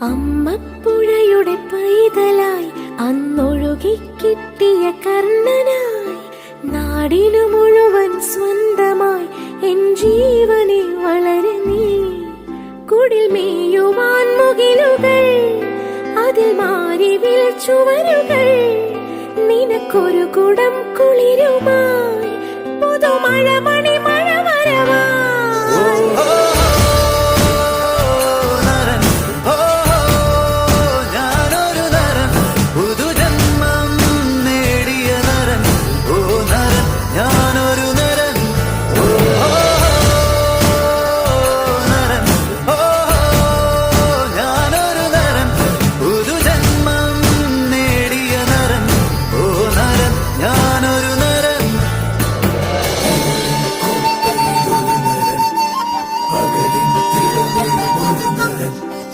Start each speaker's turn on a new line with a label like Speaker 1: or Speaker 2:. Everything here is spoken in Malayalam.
Speaker 1: അമ്മപ്പുഴയുടെ പൈതലായി അന്നൊഴുകിക്കിട്ടിയ കർണനായി നാടിനു മുഴുവൻ സ്വന്തമായി എൻ ജീവനെ വളരെ നീ. കുടിൽ മേയുവാൻ മുകിലുകൾ, അതിൽ മാരിവിൽ ചുവരുകൾ, നിനക്കൊരു കുടം കുളിരുമായി പുതുമഴ മണിമ